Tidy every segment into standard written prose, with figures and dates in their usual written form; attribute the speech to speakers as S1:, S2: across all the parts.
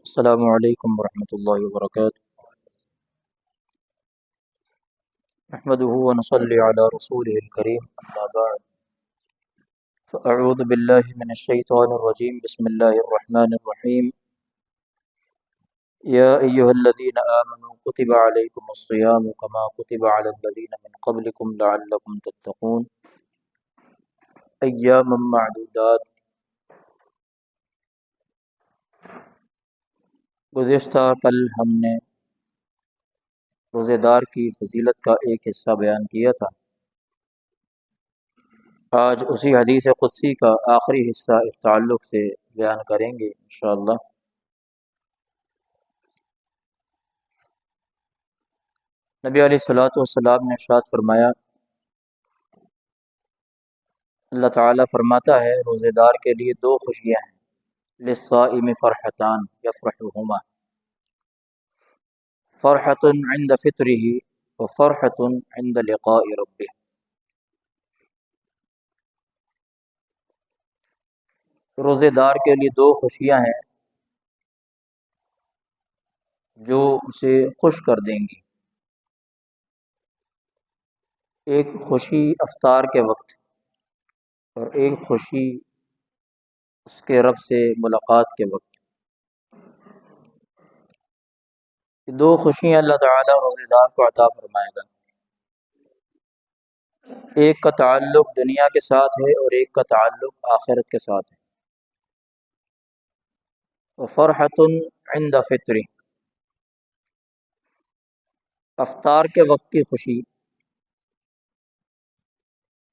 S1: السلام علیکم ورحمۃ اللہ وبرکاتہ۔ نحمده ونصلي على رسوله الكريم، اما بعد فاعوذ باللہ من الشیطان الرجیم، بسم اللہ الرحمن الرحیم۔ یا ایہا الذین آمنوا کتب علیکم الصیام کما کتب علی الذین من قبلکم لعلکم تتقون ایاما معدودات۔ گزشتہ کل ہم نے روزے دار کی فضیلت کا ایک حصہ بیان کیا تھا۔ آج اسی حدیث قدسی کا آخری حصہ اس تعلق سے بیان کریں گے انشاءاللہ۔ نبی علیہ الصلوۃ والسلام نے ارشاد فرمایا، اللہ تعالیٰ فرماتا ہے روزے دار کے لیے دو خوشیاں ہیں، للصائم فرحتان یفرحہما، فرحۃ عند فطرہ وفرحۃ عند لقاء ربہ۔ روزے دار کے لیے دو خوشیاں ہیں جو اسے خوش کر دیں گی۔ ایک خوشی افطار کے وقت اور ایک خوشی اس کے رب سے ملاقات کے وقت۔ یہ دو خوشیاں اللہ تعالیٰ روزے دار کو عطا فرمائے گا۔ ایک کا تعلق دنیا کے ساتھ ہے اور ایک کا تعلق آخرت کے ساتھ ہے۔ وفرحۃ عند فطر، افطار کے وقت کی خوشی،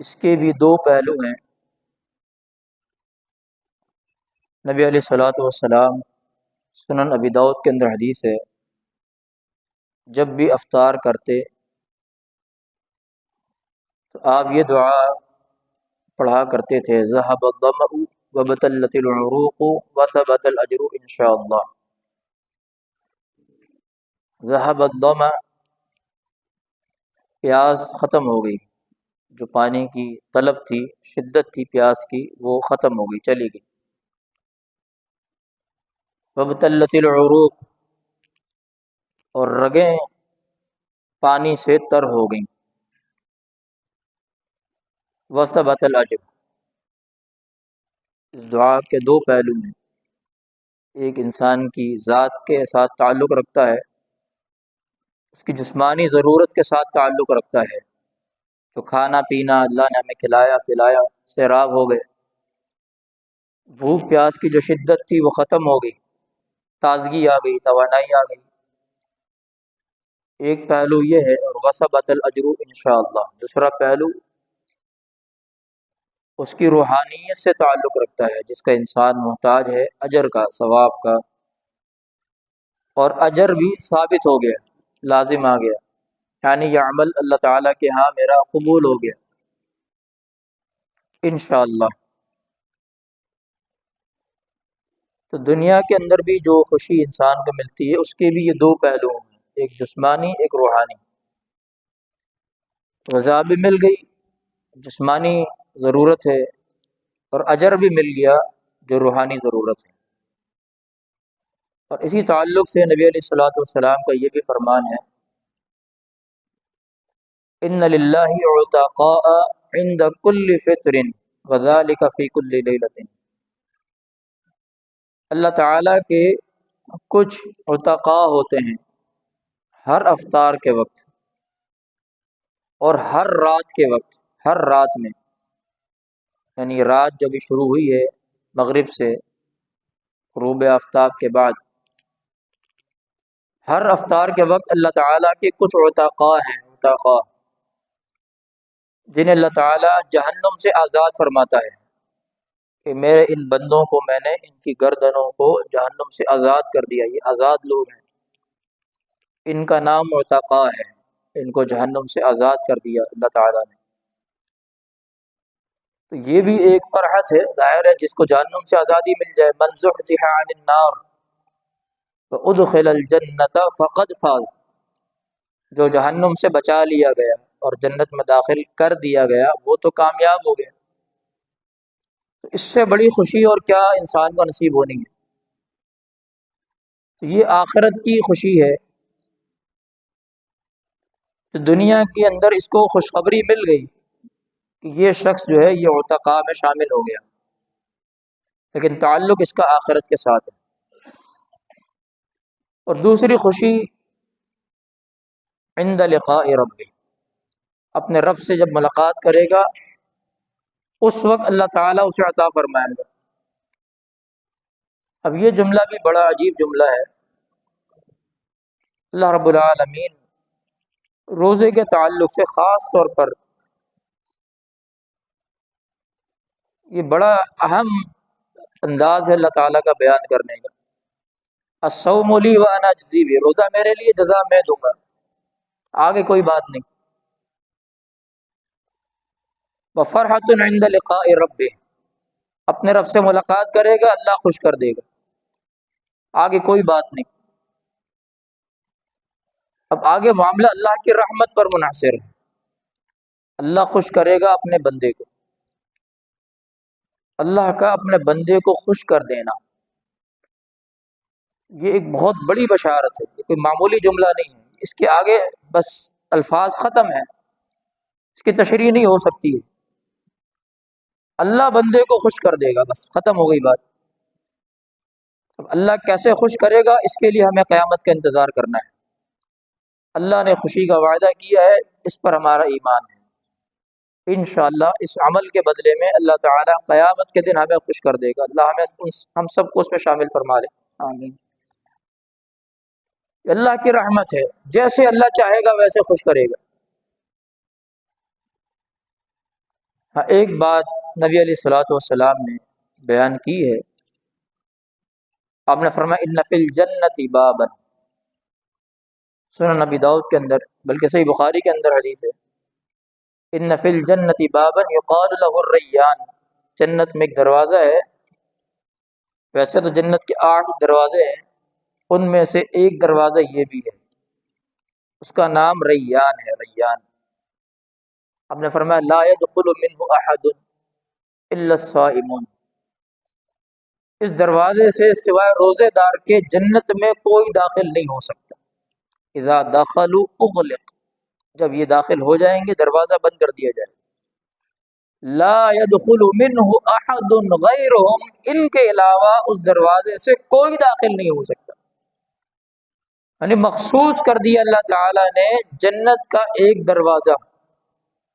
S1: اس کے بھی دو پہلو ہیں۔ نبی علیہ الصلوۃ والسلام، سنن ابی داؤد کے اندر حدیث ہے، جب بھی افطار کرتے تو آپ یہ دعا پڑھا کرتے تھے، ذهب الظمأ وابتلت العروق وثبت الاجر انشاءاللہ۔ ذهب الظمأ، پیاس ختم ہو گئی، جو پانی کی طلب تھی، شدت تھی پیاس کی، وہ ختم ہو گئی، چلی گئی۔ وابتلت العروق، اور رگیں پانی سے تر ہو گئیں۔ وثبت الاجر، اس دعا کے دو پہلو ہیں، ایک انسان کی ذات کے ساتھ تعلق رکھتا ہے، اس کی جسمانی ضرورت کے ساتھ تعلق رکھتا ہے، تو کھانا پینا اللہ نے ہمیں کھلایا پلایا، سیراب ہو گئے، بھوک پیاس کی جو شدت تھی وہ ختم ہو گئی، تازگی آ گئی، توانائی آ گئی۔ ایک پہلو یہ ہے، اور وثبت الاجر انشاءاللہ، دوسرا پہلو اس کی روحانیت سے تعلق رکھتا ہے، جس کا انسان محتاج ہے اجر کا، ثواب کا، اور اجر بھی ثابت ہو گیا، لازم آ گیا، یعنی یہ عمل اللہ تعالیٰ کے ہاں میرا قبول ہو گیا انشاءاللہ۔ تو دنیا کے اندر بھی جو خوشی انسان کو ملتی ہے، اس کے بھی یہ دو پہلو ہیں، ایک جسمانی ایک روحانی۔ غذا بھی مل گئی، جسمانی ضرورت ہے، اور اجر بھی مل گیا جو روحانی ضرورت ہے۔ اور اسی تعلق سے نبی علیہ الصلوۃ والسلام کا یہ بھی فرمان ہے، ان للہ عتقاء عند کل فطر وذلک فی کل لیلۃ، اللہ تعالیٰ کے کچھ عتقاء ہوتے ہیں ہر افطار کے وقت اور ہر رات کے وقت، ہر رات میں، یعنی رات جب شروع ہوئی ہے مغرب سے غروب آفتاب کے بعد، ہر افطار کے وقت اللہ تعالیٰ کے کچھ عتقاء ہیں، عتقاء جنہیں اللہ تعالیٰ جہنم سے آزاد فرماتا ہے کہ میرے ان بندوں کو میں نے ان کی گردنوں کو جہنم سے آزاد کر دیا، یہ آزاد لوگ ہیں، ان کا نام عتقاء ہے، ان کو جہنم سے آزاد کر دیا اللہ تعالیٰ نے۔ تو یہ بھی ایک فرحت ہے، ظاہر ہے جس کو جہنم سے آزادی مل جائے، من زحزح عن النار وادخل الجنۃ فقد فاز، جو جہنم سے بچا لیا گیا اور جنت میں داخل کر دیا گیا وہ تو کامیاب ہو گیا۔ تو اس سے بڑی خوشی اور کیا انسان کو نصیب ہونی ہے۔ تو یہ آخرت کی خوشی ہے، تو دنیا کے اندر اس کو خوشخبری مل گئی کہ یہ شخص جو ہے یہ عتقاء میں شامل ہو گیا، لیکن تعلق اس کا آخرت کے ساتھ ہے۔ اور دوسری خوشی عند لقاء ربی، اپنے رب سے جب ملاقات کرے گا اس وقت اللہ تعالیٰ اسے عطا فرمائیں گا۔ اب یہ جملہ بھی بڑا عجیب جملہ ہے۔ اللہ رب العالمین روزے کے تعلق سے خاص طور پر یہ بڑا اہم انداز ہے اللہ تعالیٰ کا بیان کرنے کا۔ الصوم لی وانا اجزی بہ، روزہ میرے لیے، جزا میں دوں گا، آگے کوئی بات نہیں۔ وفرحۃ عند لقاء ربہ، اپنے رب سے ملاقات کرے گا اللہ خوش کر دے گا، آگے کوئی بات نہیں۔ اب آگے معاملہ اللہ کی رحمت پر منحصر ہے، اللہ خوش کرے گا اپنے بندے کو، اللہ کا اپنے بندے کو خوش کر دینا یہ ایک بہت بڑی بشارت ہے، یہ کوئی معمولی جملہ نہیں ہے، اس کے آگے بس الفاظ ختم ہیں، اس کی تشریح نہیں ہو سکتی ہے۔ اللہ بندے کو خوش کر دے گا، بس ختم ہو گئی بات۔ اب اللہ کیسے خوش کرے گا اس کے لیے ہمیں قیامت کا انتظار کرنا ہے۔ اللہ نے خوشی کا وعدہ کیا ہے، اس پر ہمارا ایمان ہے، انشاءاللہ اس عمل کے بدلے میں اللہ تعالیٰ قیامت کے دن ہمیں خوش کر دے گا۔ اللہ ہم سب کو اس میں شامل فرما لے، آمین۔ اللہ کی رحمت ہے، جیسے اللہ چاہے گا ویسے خوش کرے گا۔ ہاں، ایک بات نبی علیہ الصلوۃ والسلام نے بیان کی ہے، آپ نے فرمایا ان فی الجنۃ بابا، سنن نبی داؤد کے اندر بلکہ صحیح بخاری کے اندر حدیث ہے، ان فی الجنۃ بابا یقال له الریان، جنت میں ایک دروازہ ہے، ویسے تو جنت کے 8 دروازے ہیں، ان میں سے ایک دروازہ یہ بھی ہے، اس کا نام ریان ہے، ریان۔ آپ نے فرمایا لا يدخل منه احد الا الصائمون، اس دروازے سے سوائے روزے دار کے جنت میں کوئی داخل نہیں ہو سکتا۔ اذا دخلوا اغلق، جب یہ داخل ہو جائیں گے دروازہ بند کر دیا جائے۔ لا يدخل منه احد غیرهم، ان کے علاوہ اس دروازے سے کوئی داخل نہیں ہو سکتا، یعنی مخصوص کر دیا اللہ تعالیٰ نے جنت کا ایک دروازہ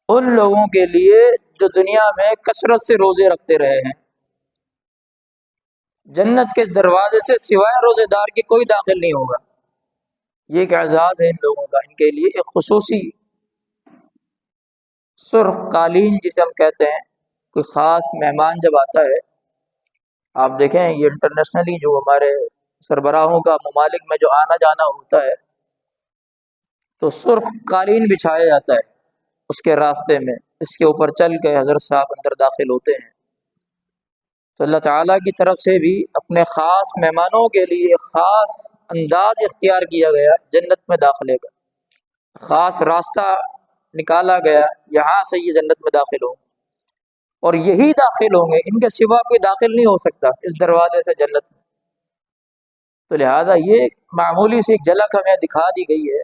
S1: ان لوگوں کے لیے جو دنیا میں کثرت سے روزے رکھتے رہے ہیں۔ جنت کے اس دروازے سے سوائے روزے دار کے کوئی داخل نہیں ہوگا، یہ ایک اعزاز ہے ان لوگوں کا، ان کے لیے ایک خصوصی سرخ قالین جسے ہم کہتے ہیں، کوئی خاص مہمان جب آتا ہے، آپ دیکھیں یہ انٹرنیشنلی جو ہمارے سربراہوں کا ممالک میں جو آنا جانا ہوتا ہے تو سرخ قالین بچھایا جاتا ہے اس کے راستے میں، اس کے اوپر چل کے حضرت صاحب اندر داخل ہوتے ہیں۔ تو اللہ تعالیٰ کی طرف سے بھی اپنے خاص مہمانوں کے لیے خاص انداز اختیار کیا گیا، جنت میں داخلے کا خاص راستہ نکالا گیا، یہاں سے یہ جنت میں داخل ہوں، اور یہی داخل ہوں گے، ان کے سوا کوئی داخل نہیں ہو سکتا اس دروازے سے جنت میں۔ تو لہذا یہ معمولی سی ایک جھلک ہمیں دکھا دی گئی ہے،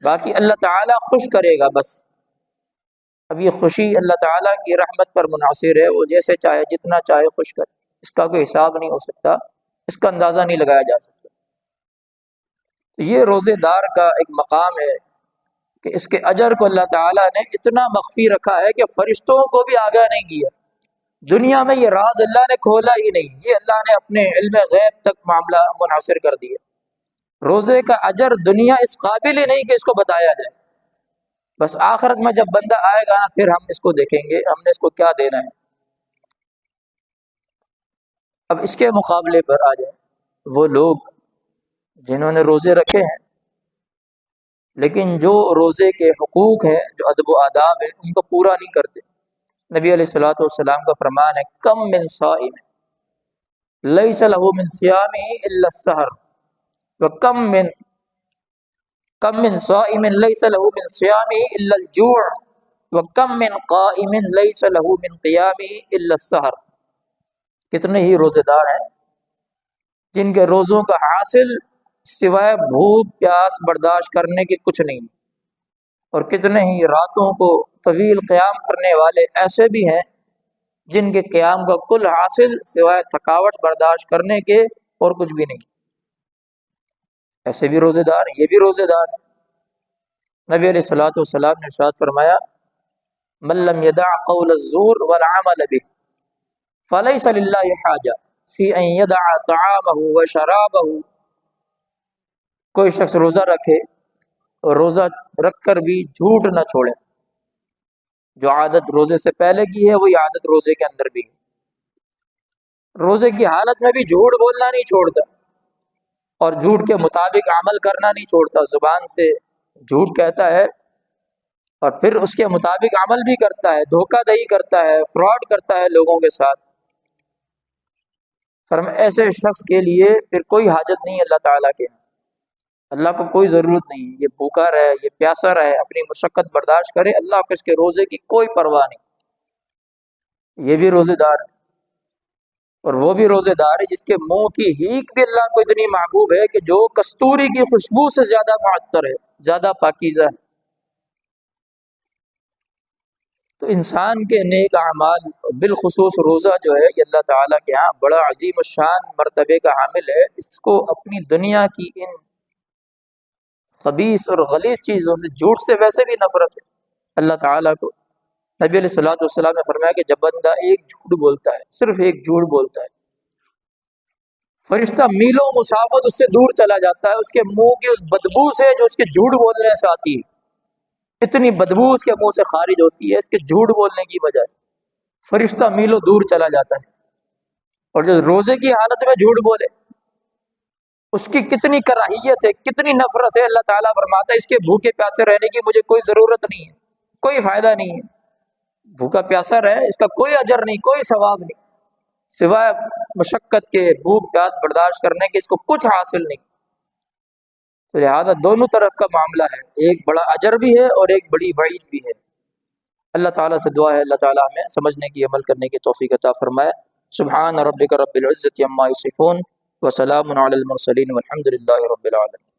S1: باقی اللہ تعالیٰ خوش کرے گا بس۔ اب یہ خوشی اللہ تعالیٰ کی رحمت پر منحصر ہے، وہ جیسے چاہے جتنا چاہے خوش کرے، اس کا کوئی حساب نہیں ہو سکتا، اس کا اندازہ نہیں لگایا جا سکتا۔ تو یہ روزے دار کا ایک مقام ہے کہ اس کے اجر کو اللہ تعالیٰ نے اتنا مخفی رکھا ہے کہ فرشتوں کو بھی آگاہ نہیں کیا، دنیا میں یہ راز اللہ نے کھولا ہی نہیں، یہ اللہ نے اپنے علم غیب تک معاملہ منحصر کر دیا۔ روزے کا اجر دنیا اس قابل ہی نہیں کہ اس کو بتایا جائے، بس آخرت میں جب بندہ آئے گا نا پھر ہم اس کو دیکھیں گے ہم نے اس کو کیا دینا ہے۔ اب اس کے مقابلے پر آ جائیں وہ لوگ جنہوں نے روزے رکھے ہیں لیکن جو روزے کے حقوق ہیں، جو ادب و آداب ہیں، ان کو پورا نہیں کرتے۔ نبی علیہ الصلوۃ والسلام کا فرمان ہے کم من صائم لیس له من صیامہ الا السحر کم من صائم لیس له من صیامہ الا الجوع وکم من قائم لیس له من قیامہ الا السحر، کتنے ہی روزے دار ہیں جن کے روزوں کا حاصل سوائے بھوک پیاس برداشت کرنے کے کچھ نہیں، اور کتنے ہی راتوں کو طویل قیام کرنے والے ایسے بھی ہیں جن کے قیام کا کل حاصل سوائے تھکاوٹ برداشت کرنے کے اور کچھ بھی نہیں، ایسے بھی روزے دار ہیں، یہ بھی روزے دار ہیں۔ نبی علیہ الصلوۃ والسلام نے ارشاد فرمایا من لم يدع قول الزور والعمل به فليس لله حاجة في ان يدع طعامه وشرابه، کوئی شخص روزہ رکھے اور روزہ رکھ کر بھی جھوٹ نہ چھوڑے، جو عادت روزے سے پہلے کی ہے وہی عادت روزے کے اندر بھی ہے، روزے کی حالت میں بھی جھوٹ بولنا نہیں چھوڑتا اور جھوٹ کے مطابق عمل کرنا نہیں چھوڑتا، زبان سے جھوٹ کہتا ہے اور پھر اس کے مطابق عمل بھی کرتا ہے، دھوکہ دہی کرتا ہے، فراڈ کرتا ہے لوگوں کے ساتھ۔ ایسے شخص کے لیے پھر کوئی حاجت نہیں ہے اللہ تعالیٰ کے، اللہ کو کوئی ضرورت نہیں، یہ بھوکا رہے یہ پیاسا رہے اپنی مشقت برداشت کرے، اللہ کو اس کے روزے کی کوئی پرواہ نہیں، یہ بھی روزے دار ہے۔ اور وہ بھی روزے دار ہے جس کے منہ کی ہیک بھی اللہ کو اتنی محبوب ہے کہ جو کستوری کی خوشبو سے زیادہ معطر ہے، زیادہ پاکیزہ ہے۔ تو انسان کے نیک اعمال بالخصوص روزہ جو ہے یہ اللہ تعالیٰ کے ہاں بڑا عظیم الشان مرتبے کا حامل ہے، اس کو اپنی دنیا کی ان خبیث اور غلیظ چیزوں سے، جھوٹ سے ویسے بھی نفرت ہے اللہ تعالیٰ کو۔ نبی علیہ الصلوۃ والسلام نے فرمایا کہ جب بندہ ایک جھوٹ بولتا ہے، صرف ایک جھوٹ بولتا ہے، فرشتہ میلوں مسافت اس سے دور چلا جاتا ہے، اس کے منہ کی اس بدبو سے جو اس کے جھوٹ بولنے سے آتی ہے، اتنی بدبو اس کے منہ سے خارج ہوتی ہے اس کے جھوٹ بولنے کی وجہ سے، فرشتہ میلوں دور چلا جاتا ہے۔ اور جو روزے کی حالت میں جھوٹ بولے اس کی کتنی کراہیت ہے، کتنی نفرت ہے، اللہ تعالیٰ فرماتا ہے اس کے بھوکے پیاسے رہنے کی مجھے کوئی ضرورت نہیں ہے، کوئی فائدہ نہیں ہے، بھوکا پیاسا رہے اس کا کوئی اجر نہیں، کوئی ثواب نہیں، سوائے مشقت کے بھوک پیاس برداشت کرنے کے اس کو کچھ حاصل نہیں۔ تو لہٰذا دونوں طرف کا معاملہ ہے، ایک بڑا اجر بھی ہے اور ایک بڑی وعید بھی ہے۔ اللہ تعالیٰ سے دعا ہے اللہ تعالیٰ ہمیں سمجھنے کی عمل کرنے کی توفیق عطا فرمائے۔ سبحان ربک رب العزت عما یصفون وسلام علی المرسلین والحمد للہ رب العالمین۔